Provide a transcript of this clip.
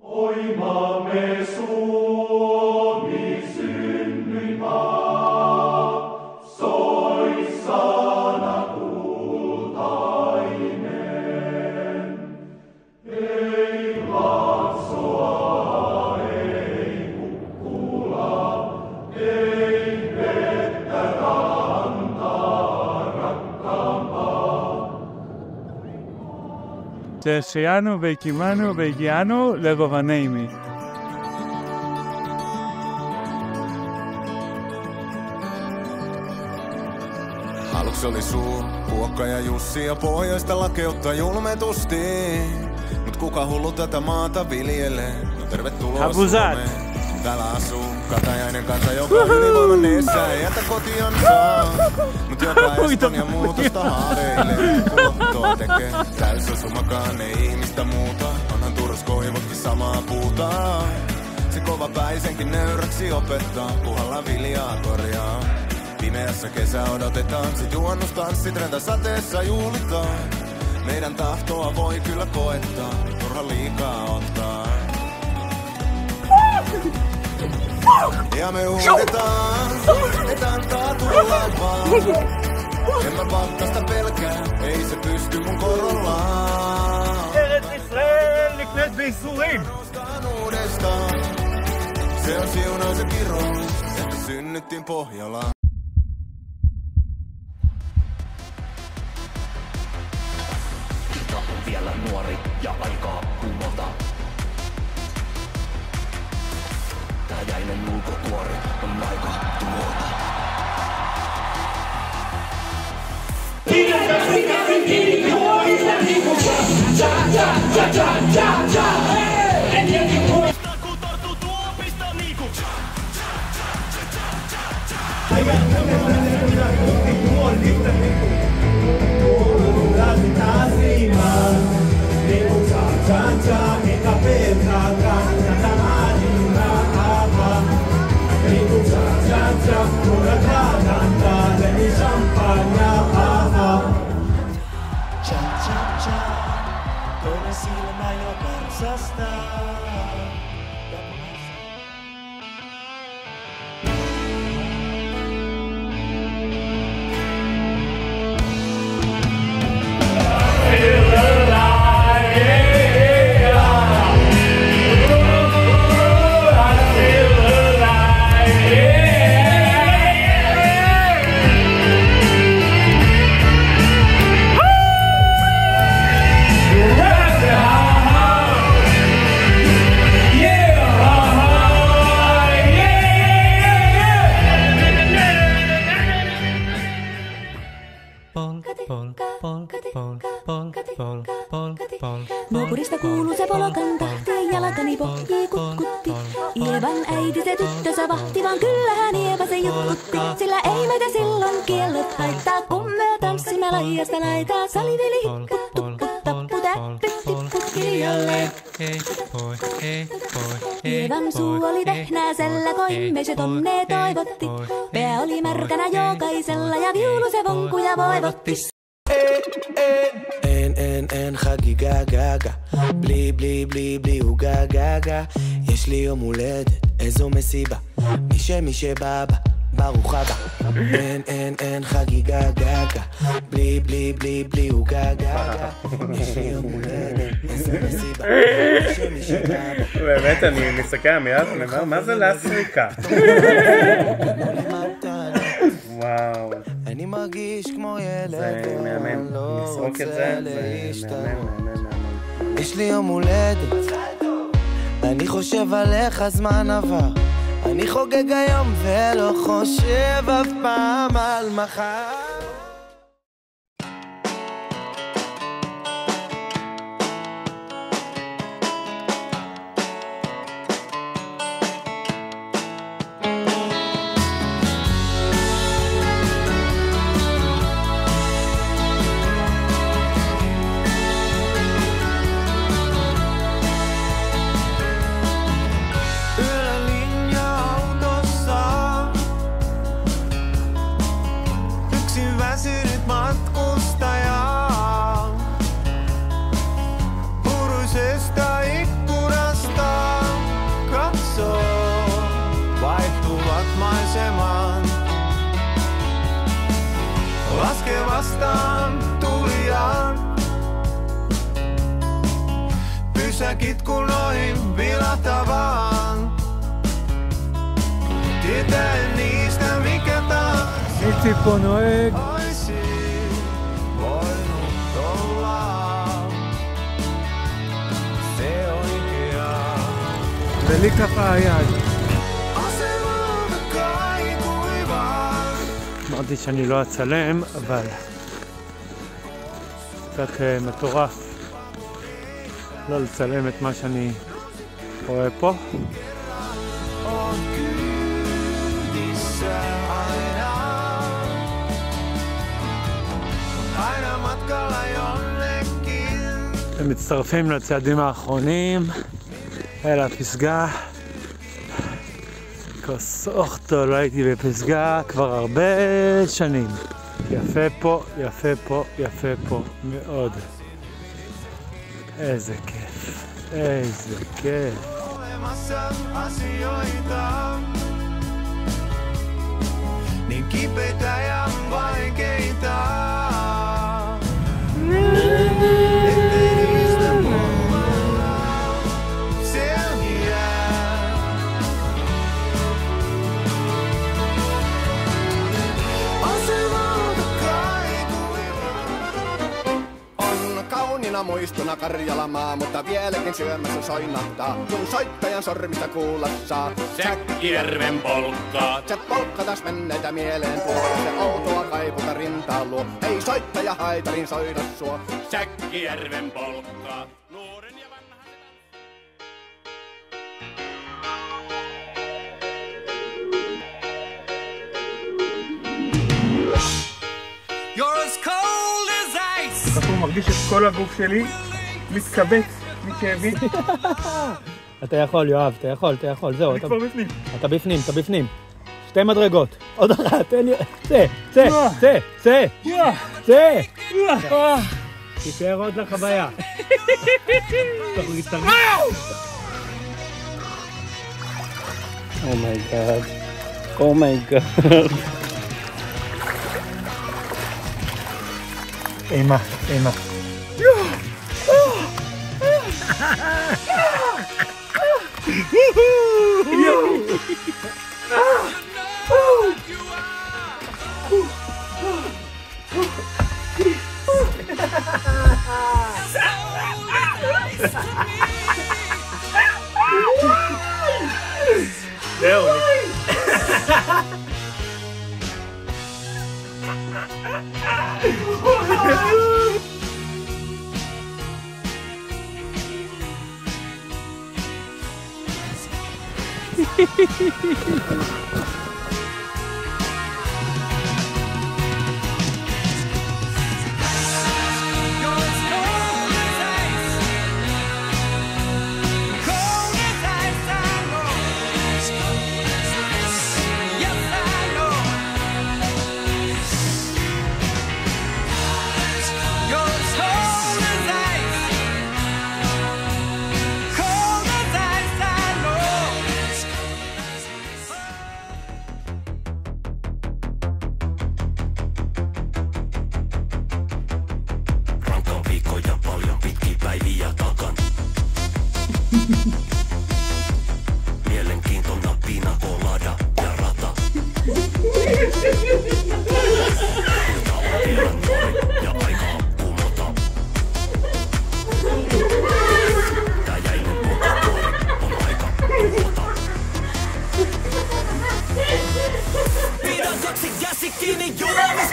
Oi maamme Suomi synnyi maa, soi sana kultainen. Ei Laaksoa, ei Kukkula, ei vettä rantaa rakkaampaa. שהחיינו והקימנו והגיענו לרובנימי. Aluksi oli suu, Puokka ja Jussi ja pohjoista lakeutta julmetusti. Mut kuka hullu tätä maata viljelee? No tervetuloa Suomeen. Täällä asuu Katajainen kansa, joka ylivoiman niissä ei jätä kotiansa. Mut joka Espanjan muutosta haaveilee. Kulottoa tekee täysosumakaan, ei ihmistä muuta. Onhan Turus Koivotkin samaa puuta. Se kova päisenkin nöyräksi opettaa, puhalla viljaa korjaa. Pimeässä kesä odotetaan, sit juhannustanssit räntä sateessa juhlitaan. Meidän tahtoa voi kyllä koettaa, turha liikaa ottaa. Ja me huudetaan, et antaa tulla vaan. En mä pakkasta pelkää, ei se pysty mun korollaan. ארץ ישראל נקנית בייסורים. Se on siunaus ja kirous, että synnyttiin Pohjolaan. Ilta on vielä nuori ja aikaa kumota. Tää jäinen ulkokuori on aika tuhota. Kun tarttuu tuopista niinku. Toinen silmä jo karsastaa. Naapurista kuuluu se polokan tahti, jalkani pohjii kutkutti. Ievan äiti se tyttönsä vahti, vaan kyllähän Ieva se jutkutti. Sillä ei meitä silloin kiellot haittaa, kun me tanssimme laijasta laitaa. Saliveli hipput, tupput, tapput, äppyt, tipput kirjalle. Ievan suu oli vehnäisellä, koimme se tonne toivotti. Pää oli märkänä jokaisella ja viulu se vonkuja voivotti. אין חגיגה גגה, בלי בלי בלי בלי עוגה גגה. יש לי יום הולדת, איזו מסיבה, מי שבא בא, ברוך הבא. אין חגיגה גגה, בלי בלי בלי בלי עוגה גגה. יש לי יום הולדת, איזו מסיבה, מי שבא בא. באמת אני מסתכל על המילה, אני אומר, מה זה להסריקה? וואו. אני מרגיש כמו ילד, זה מהמם, נסרוק את זה, זה מהמם. יש לי יום הולדת, אני חושב עליך זמן עבר. אני חוגג היום ולא חושב אף פעם על מחר. sä kitkunoihin vilahtavaan. Tietäen niistä mikä taas איציק פה נוהג. oisi voinut olla se oikea. ולי ככה היד. Asemalta kai kuivaa. אמרתי שאני לא אצלם, אבל קצת מטורף לא לצלם את מה שאני רואה פה. On kyydissä aina matkalla jonnekin. הם מצטרפים לצעדים האחרונים אל הפסגה. כוס אוכטו, לא הייתי בפסגה כבר הרבה שנים. יפה פה, יפה פה, יפה פה מאוד. איזה כיף, איזה כיף. Olemassa asioita niin kipeitä ja vaikeita. Ettei niistä muualla selviää. Asemalta kai kuivaa. On kauniina muistona Karjalamaa, mutta vieläkin syömässä soinahtaa. Kun soittajan sormista kuulla saa Säkkijärven polkkaa. se polkka taas menneitä mieleen tuo. Se outoa kaiputa rintaan luo. Ei soittaja haitarin soida suo. Säkkijärven polkkaa. Nuoren ja vanhan You're as cold as ice. ככה הוא מרגיש את כל הגוף שלי מתכווץ מכאבים. אתה יכול, יואב, אתה יכול, זהו. אני כבר בפנים. אתה בפנים, אתה בפנים. 2 מדרגות. עוד אחת, תן לי... צא. תישאר עוד לחוויה. אומייגאד. אימה. זהו. Mielenkiintona pina colada ja rata. Ilta on vielä nuori ja aikaa kumota. Tää jäinen polttopuoli on aika tuhota. Pidä kaksi käsi kiinni juomista.